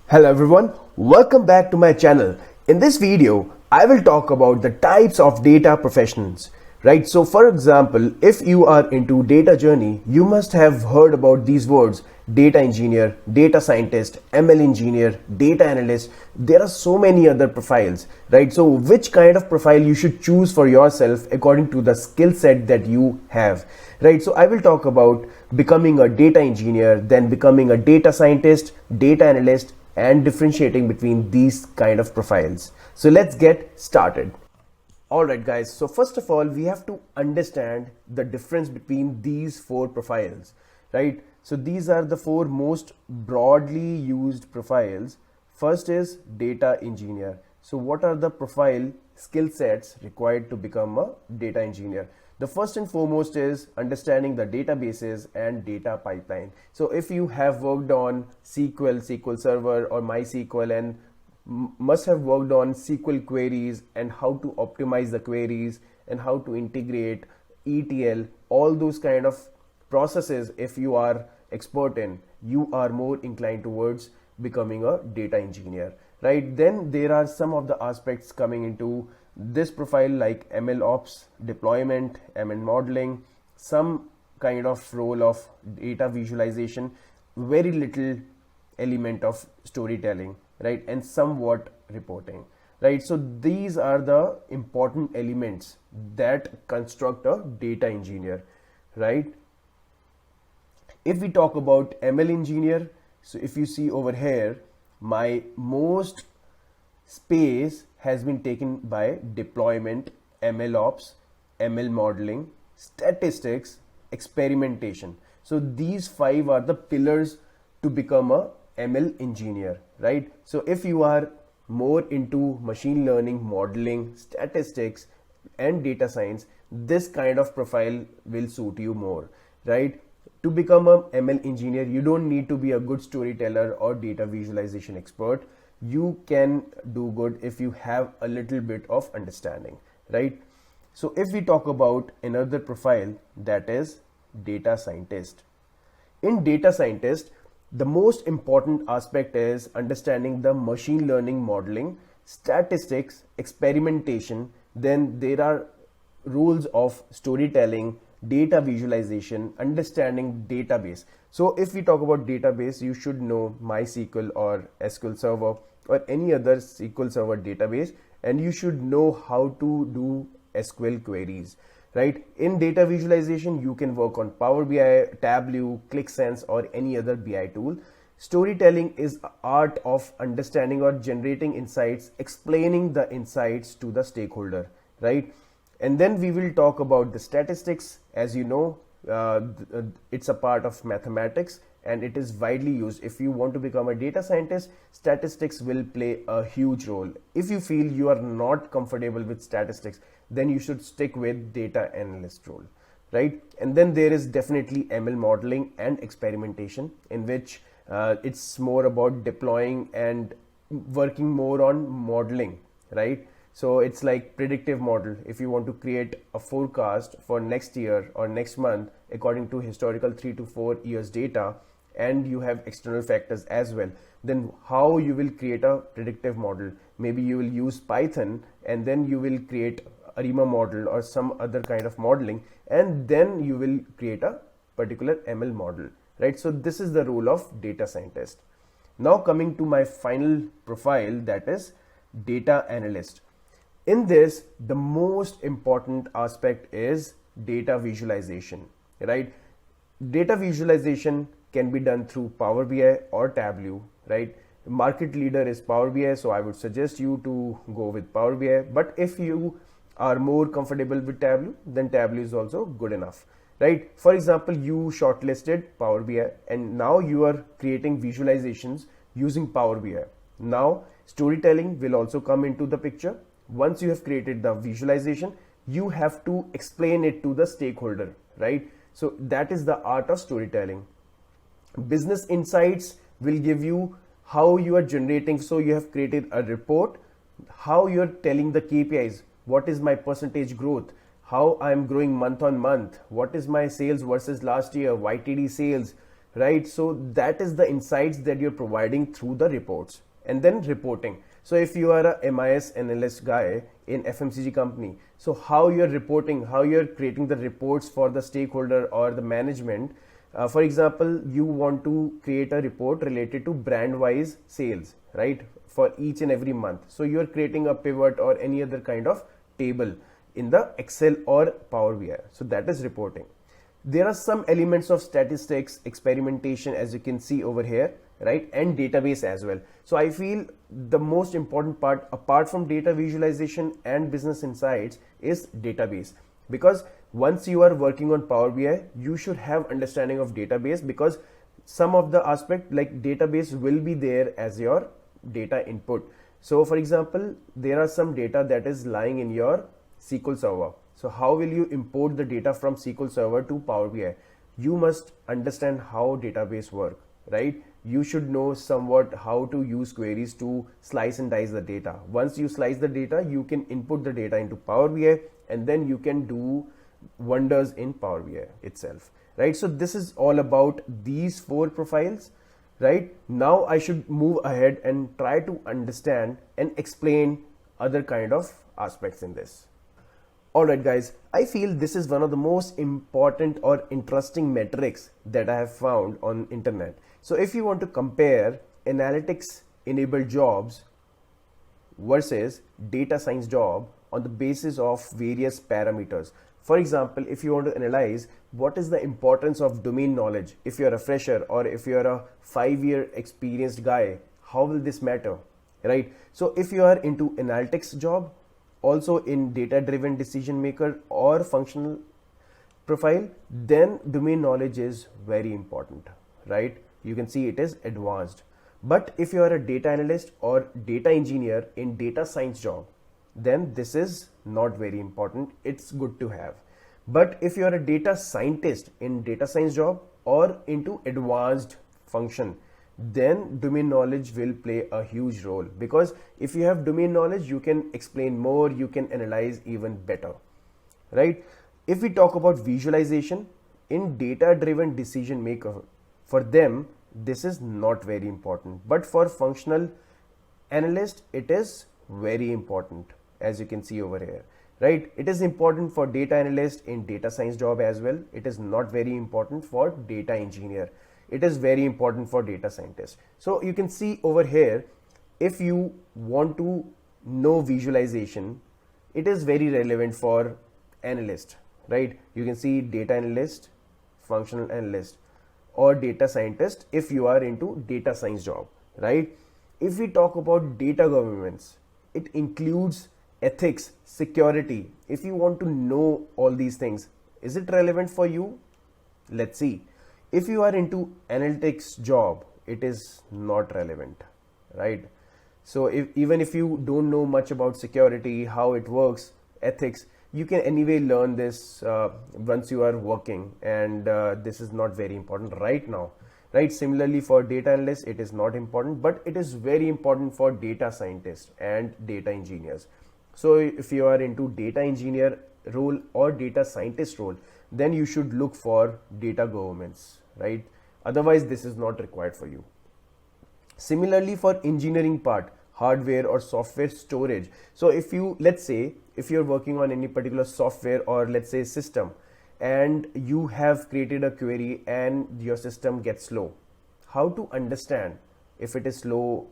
Hello everyone, welcome back to my channel. In this video, I will talk about the types of data professionals, right? So for example, if you are into data journey, you must have heard about these words: data engineer, data scientist, ML engineer, data analyst. There are so many other profiles, right? So which kind of profile you should choose for yourself according to the skill set that you have, right? So I will talk about becoming a data engineer, then becoming a data scientist, data analyst, and differentiating between these kind of profiles. So let's get started. Alright guys, so first of all we have to understand the difference between these four profiles, right? So these are the four most broadly used profiles. First is data engineer. So what are the profile skill sets required to become a data engineer? The first and foremost is understanding the databases and data pipeline. So if you have worked on SQL Server or MySQL and must have worked on SQL queries and how to optimize the queries and how to integrate ETL, all those kind of processes, if you are expert in, you are more inclined towards becoming a data engineer, right? Then there are some of the aspects coming into this profile like ML ops, deployment, ML modeling, some kind of role of data visualization, very little element of storytelling, right? And somewhat reporting, right? So these are the important elements that construct a data engineer, right? If we talk about ML engineer, so if you see over here, my most space has been taken by deployment, ML ops, ML modeling, statistics, experimentation. So these five are the pillars to become a ML engineer, right? So if you are more into machine learning, modeling, statistics, and data science, this kind of profile will suit you more, right? To become a ML engineer, you don't need to be a good storyteller or data visualization expert. You can do good if you have a little bit of understanding, right? So if we talk about another profile, that is data scientist. In data scientist, the most important aspect is understanding the machine learning modeling, statistics, experimentation. Then there are rules of storytelling, data visualization, understanding database. So if we talk about database, you should know MySQL or SQL Server or any other SQL Server database, and you should know how to do SQL queries, right? In data visualization, you can work on Power BI, Tableau, ClickSense, or any other BI tool. Storytelling is art of understanding or generating insights, explaining the insights to the stakeholder, right? And then we will talk about the statistics. As you know, it's a part of mathematics and it is widely used. If you want to become a data scientist, statistics will play a huge role. If you feel you are not comfortable with statistics, then you should stick with data analyst role, right? And then there is definitely ML modeling and experimentation, in which it's more about deploying and working more on modeling, right? So it's like predictive model. If you want to create a forecast for next year or next month according to historical 3 to 4 years data, and you have external factors as well, then how you will create a predictive model? Maybe you will use Python and then you will create a RIMA model or some other kind of modeling, and then you will create a particular ML model, right? So this is the role of data scientist. Now coming to my final profile, that is data analyst. In this, the most important aspect is data visualization, right? Data visualization can be done through Power BI or Tableau, right? Market leader is Power BI, so I would suggest you to go with Power BI. But if you are more comfortable with Tableau, then Tableau is also good enough, right? For example, you shortlisted Power BI and now you are creating visualizations using Power BI. Now, storytelling will also come into the picture. Once you have created the visualization, you have to explain it to the stakeholder, right? So that is the art of storytelling. Business insights will give you how you are generating. So you have created a report, how you are telling the KPIs, what is my percentage growth, how I am growing month on month, what is my sales versus last year, YTD sales, right? So that is the insights that you're providing through the reports. And then reporting. So if you are a MIS analyst guy in FMCG company, so how you're reporting, how you're creating the reports for the stakeholder or the management. For example, you want to create a report related to brand wise sales, right, for each and every month. So you're creating a pivot or any other kind of table in the Excel or Power BI. So that is reporting. There are some elements of statistics, experimentation, as you can see over here, right, and database as well. So I feel the most important part apart from data visualization and business insights is database, because once you are working on Power BI, you should have understanding of database, because some of the aspect like database will be there as your data input. So for example, there are some data that is lying in your SQL Server. So how will you import the data from SQL Server to Power BI? You must understand how database work, right? You should know somewhat how to use queries to slice and dice the data. Once you slice the data, you can input the data into Power BI, and then you can do wonders in Power BI itself, right? So this is all about these 4 profiles, right? Now I should move ahead and try to understand and explain other kind of aspects in this. Alright guys, I feel this is one of the most important or interesting metrics that I have found on internet. So if you want to compare analytics enabled jobs versus data science job on the basis of various parameters. For example, if you want to analyze what is the importance of domain knowledge, if you're a fresher or if you're a 5-year experienced guy, how will this matter, right? So if you are into analytics job, also in data driven decision maker or functional profile, then domain knowledge is very important, right? You can see it is advanced. But if you are a data analyst or data engineer in data science job, then this is not very important. It's good to have. But if you are a data scientist in data science job or into advanced function, then domain knowledge will play a huge role, because if you have domain knowledge, you can explain more, you can analyze even better, right? If we talk about visualization in data driven decision maker, for them this is not very important, but for functional analyst it is very important, as you can see over here, right? It is important for data analyst in data science job as well. It is not very important for data engineer. It is very important for data scientist. So you can see over here, if you want to know visualization, it is very relevant for analyst, right? You can see data analyst, functional analyst, or data scientist if you are into data science job, right? If we talk about data governance, it includes ethics, security. If you want to know all these things, is it relevant for you? Let's see. If you are into analytics job, it is not relevant, right? So even if you don't know much about security, how it works, ethics, you can anyway learn this once you are working, and this is not very important right now, right? Similarly for data analysts, it is not important, but it is very important for data scientists and data engineers. So if you are into data engineer role or data scientist role, then you should look for data governance, right? Otherwise this is not required for you. Similarly for engineering part, hardware or software storage. So if you, let's say if you're working on any particular software or let's say system, and you have created a query and your system gets slow, how to understand if it is slow,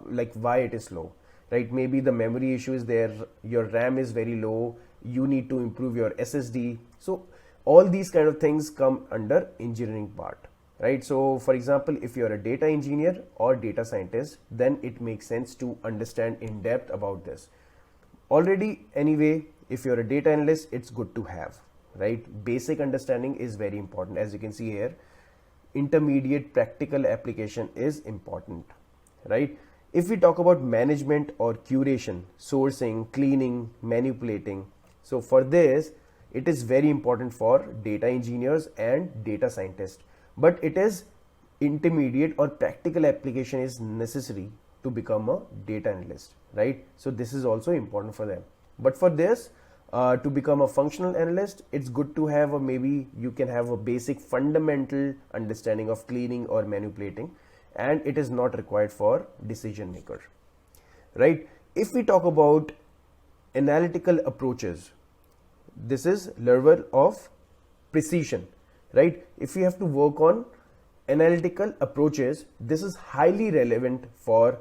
like why it is slow, right? Maybe the memory issue is there, your RAM is very low, you need to improve your SSD. So all these kind of things come under engineering part, right? So for example, if you're a data engineer or data scientist, then it makes sense to understand in depth about this. Already anyway, if you're a data analyst, it's good to have, right? Basic understanding is very important. As you can see here, intermediate practical application is important, right? If we talk about management or curation, sourcing, cleaning, manipulating, so for this, it is very important for data engineers and data scientists, but it is intermediate or practical application is necessary to become a data analyst, right? So this is also important for them. But for this, To become a functional analyst, it's good to have, or maybe you can have a basic fundamental understanding of cleaning or manipulating, and it is not required for decision maker, right? If we talk about analytical approaches, this is level of precision, right? If you have to work on analytical approaches, this is highly relevant for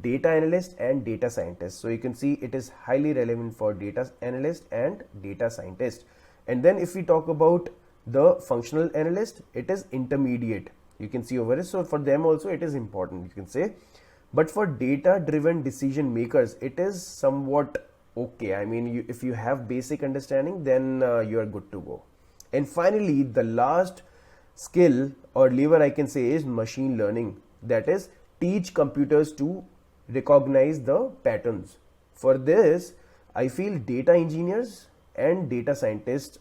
data analyst and data scientist. So you can see it is highly relevant for data analyst and data scientist. And then if we talk about the functional analyst, it is intermediate. You can see over here. So for them also it is important, you can say. But for data driven decision makers, it is somewhat okay. I mean, if you have basic understanding, then you are good to go. And finally, the last skill or lever I can say is machine learning. That is, teach computers to recognize the patterns. For this, I feel data engineers and data scientists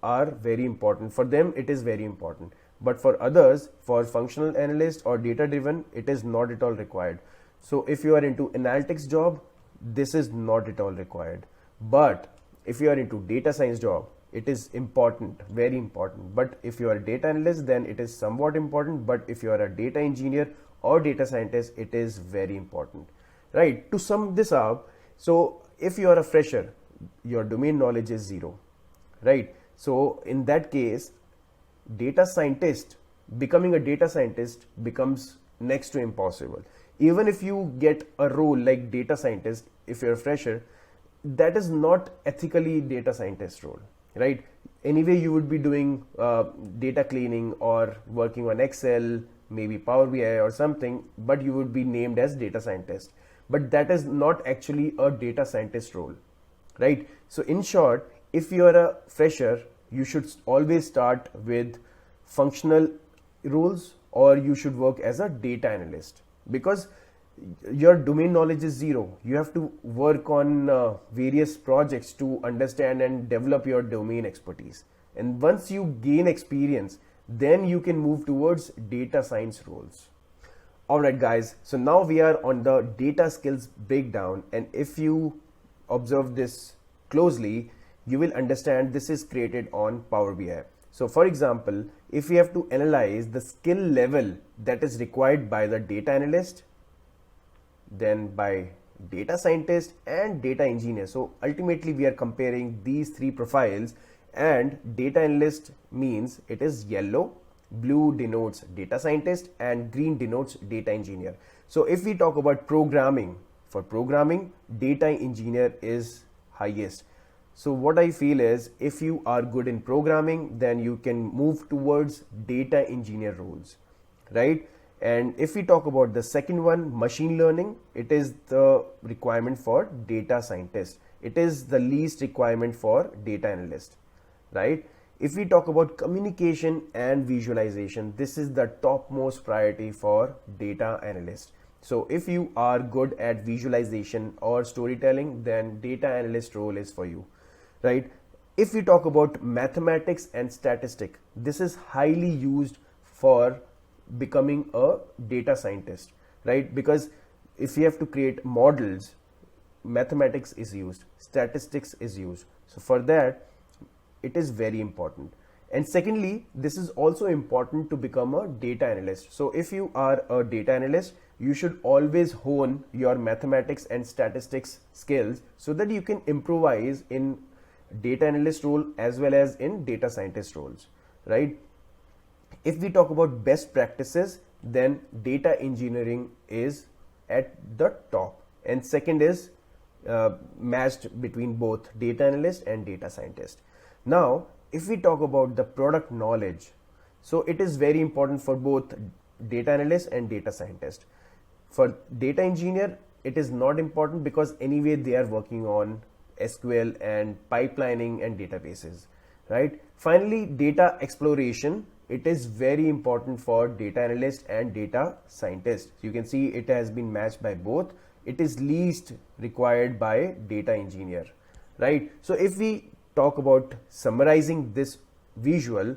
are very important. For them, it is very important. But for others, for functional analyst or data driven, it is not at all required. So if you are into analytics job, this is not at all required. But if you are into data science job, it is important, very important. But if you are a data analyst, then it is somewhat important. But if you are a data engineer or data scientist, it is very important, right? To sum this up, so if you are a fresher, your domain knowledge is zero, right? So in that case, becoming a data scientist becomes next to impossible. Even if you get a role like data scientist, if you're a fresher, that is not ethically data scientist role, right? Anyway, you would be doing data cleaning or working on Excel, maybe Power BI or something, but you would be named as data scientist. But that is not actually a data scientist role, right? So in short, if you are a fresher, you should always start with functional roles, or you should work as a data analyst, because your domain knowledge is zero. You have to work on various projects to understand and develop your domain expertise. And once you gain experience, then you can move towards data science roles. Alright guys, so now we are on the data skills breakdown, and if you observe this closely, you will understand this is created on Power BI. So for example, if we have to analyze the skill level that is required by the data analyst, then by data scientist and data engineer. So ultimately we are comparing these three profiles, and data analyst means it is yellow, blue denotes data scientist, and green denotes data engineer. So if we talk about programming, for programming, data engineer is highest. So what I feel is, if you are good in programming, then you can move towards data engineer roles, right? And if we talk about the second one, machine learning, it is the requirement for data scientist. It is the least requirement for data analyst, right? If we talk about communication and visualization, this is the topmost priority for data analyst. So if you are good at visualization or storytelling, then data analyst role is for you, right? If we talk about mathematics and statistics, this is highly used for becoming a data scientist, right? Because if you have to create models, mathematics is used, statistics is used. So for that, it is very important. And secondly, this is also important to become a data analyst. So if you are a data analyst, you should always hone your mathematics and statistics skills so that you can improvise in data analyst role as well as in data scientist roles, right? If we talk about best practices, then data engineering is at the top, and second is matched between both data analyst and data scientist. Now, if we talk about the product knowledge, so it is very important for both data analyst and data scientist. For data engineer, it is not important because anyway they are working on SQL and pipelining and databases, right? Finally, data exploration, it is very important for data analyst and data scientist. You can see it has been matched by both. It is least required by data engineer, right? So if we talk about summarizing this visual,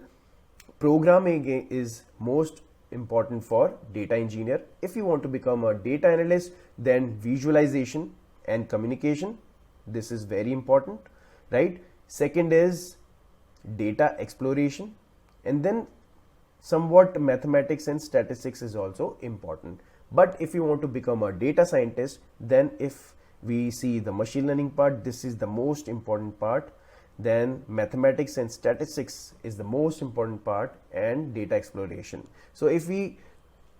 programming is most important for data engineer. If you want to become a data analyst, then visualization and communication, this is very important. right? Second is data exploration, and then somewhat mathematics and statistics is also important. But if you want to become a data scientist, then if we see the machine learning part, this is the most important part. Then mathematics and statistics is the most important part, and data exploration. So if we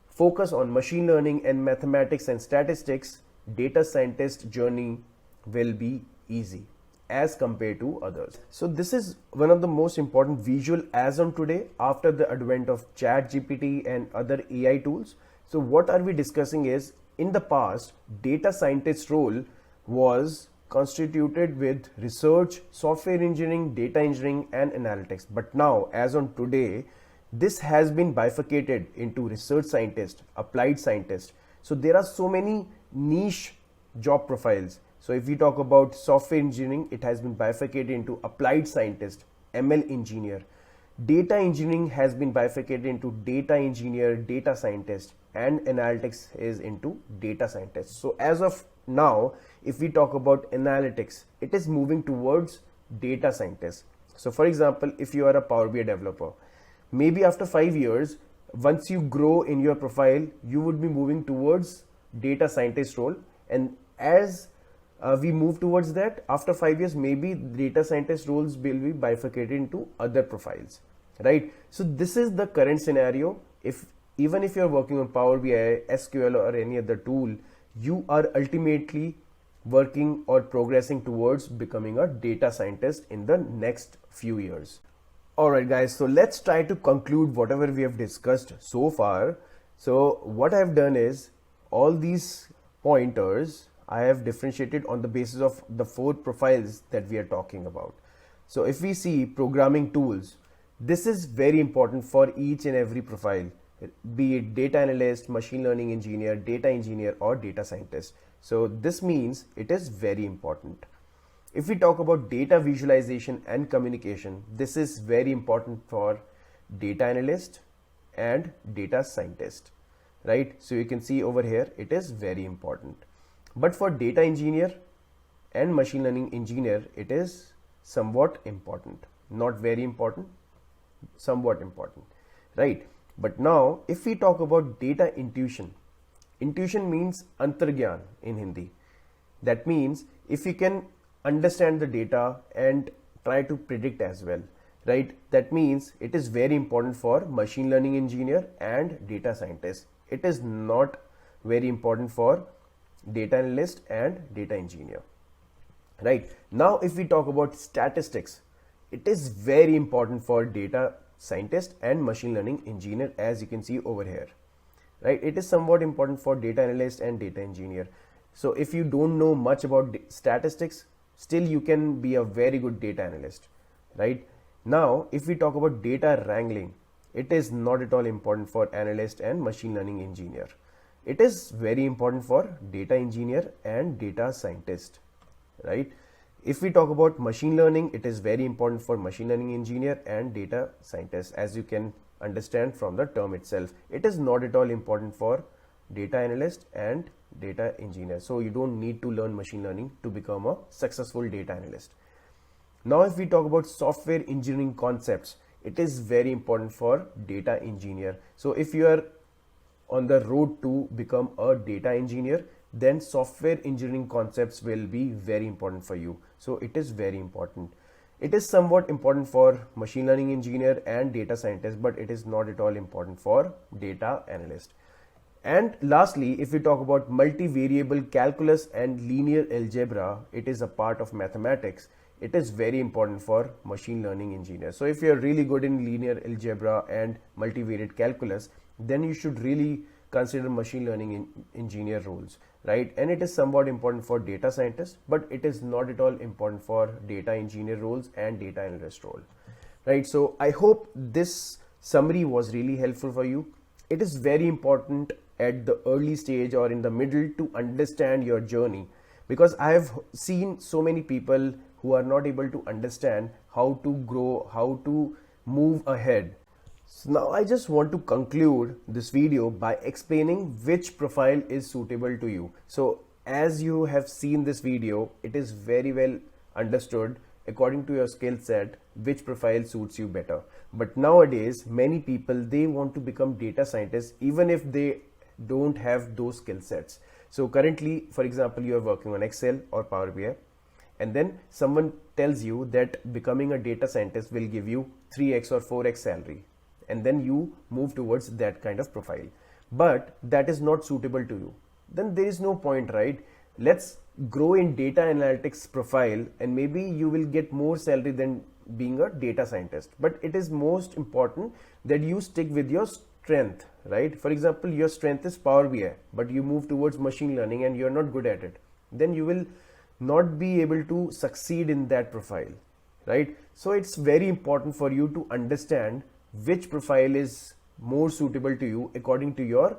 focus on machine learning and mathematics and statistics, data scientist journey will be easy as compared to others. So this is one of the most important visual as on today after the advent of ChatGPT and other AI tools. So what are we discussing is, in the past, data scientist role was constituted with research, software engineering, data engineering and analytics. But now, as on today, this has been bifurcated into research scientist, applied scientist. So there are so many niche job profiles. So if we talk about software engineering, it has been bifurcated into applied scientist, ML engineer. Data engineering has been bifurcated into data engineer, data scientist, and analytics is into data scientist. So as of now, if we talk about analytics, it is moving towards data scientist. So for example, if you are a Power BI developer, maybe after 5 years, once you grow in your profile, you would be moving towards data scientist role. And as we move towards that, after 5 years, maybe data scientist roles will be bifurcated into other profiles, right? So this is the current scenario. Even if you're working on Power BI, SQL or any other tool, you are ultimately working or progressing towards becoming a data scientist in the next few years. Alright guys, so let's try to conclude whatever we have discussed so far. So what I have done is, all these pointers I have differentiated on the basis of the 4 profiles that we are talking about. So if we see programming tools, this is very important for each and every profile, be it data analyst, machine learning engineer, data engineer or data scientist. So this means it is very important. If we talk about data visualization and communication, this is very important for data analyst and data scientist, right? So you can see over here, it is very important. But for data engineer and machine learning engineer, it is somewhat important, not very important, somewhat important, right? But now if we talk about data intuition, intuition means antargyan in Hindi. That means if you can understand the data and try to predict as well, right? That means it is very important for machine learning engineer and data scientist. It is not very important for data analyst and data engineer, right? Now if we talk about statistics, it is very important for data scientist and machine learning engineer, as you can see over here, right? It is somewhat important for data analyst and data engineer. So if you don't know much about statistics, still you can be a very good data analyst, right? Now if we talk about data wrangling, it is not at all important for analyst and machine learning engineer. It is very important for data engineer and data scientist, right? If we talk about machine learning, it is very important for machine learning engineer and data scientist, as you can understand from the term itself. It is not at all important for data analyst and data engineer. So you don't need to learn machine learning to become a successful data analyst. Now if we talk about software engineering concepts, it is very important for data engineer. So if you are on the road to become a data engineer, then software engineering concepts will be very important for you. So it is very important. It is somewhat important for machine learning engineer and data scientist, but it is not at all important for data analyst. And lastly, if we talk about multivariable calculus and linear algebra, it is a part of mathematics. It is very important for machine learning engineer. So if you're really good in linear algebra and multivariate calculus, then you should really consider machine learning engineer roles, right? And it is somewhat important for data scientists, but it is not at all important for data engineer roles and data analyst role, right? So I hope this summary was really helpful for you. It is very important at the early stage or in the middle to understand your journey, because I have seen so many people who are not able to understand how to grow, how to move ahead. So now I just want to conclude this video by explaining which profile is suitable to you. So as you have seen this video, it is very well understood according to your skill set, which profile suits you better. But nowadays, many people, they want to become data scientists even if they don't have those skill sets. So currently, for example, you are working on Excel or Power BI, and then someone tells you that becoming a data scientist will give you 3x or 4x salary, and then you move towards that kind of profile, but that is not suitable to you. Then there is no point, right? Let's grow in data analytics profile, and maybe you will get more salary than being a data scientist. But it is most important that you stick with your strength, right? For example, your strength is Power BI, but you move towards machine learning and you're not good at it, then you will not be able to succeed in that profile, right? So it's very important for you to understand which profile is more suitable to you according to your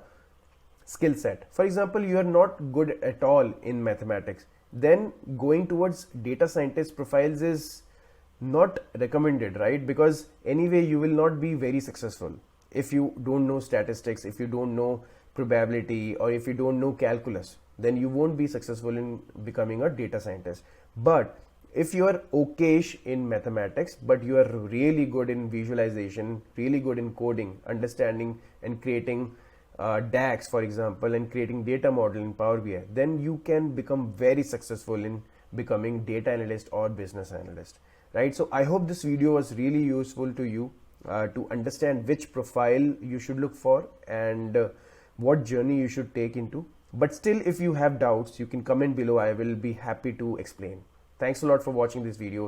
skill set. For example, you are not good at all in mathematics, then going towards data scientist profiles is not recommended, right? Because anyway, you will not be very successful if you don't know statistics, if you don't know probability, or if you don't know calculus, then you won't be successful in becoming a data scientist. But if you are okayish in mathematics, but you are really good in visualization, really good in coding, understanding and creating DAX, for example, and creating data model in Power BI, then you can become very successful in becoming data analyst or business analyst, right? So I hope this video was really useful to you to understand which profile you should look for and what journey you should take into. But still, if you have doubts, you can comment below. I will be happy to explain. Thanks a lot for watching this video.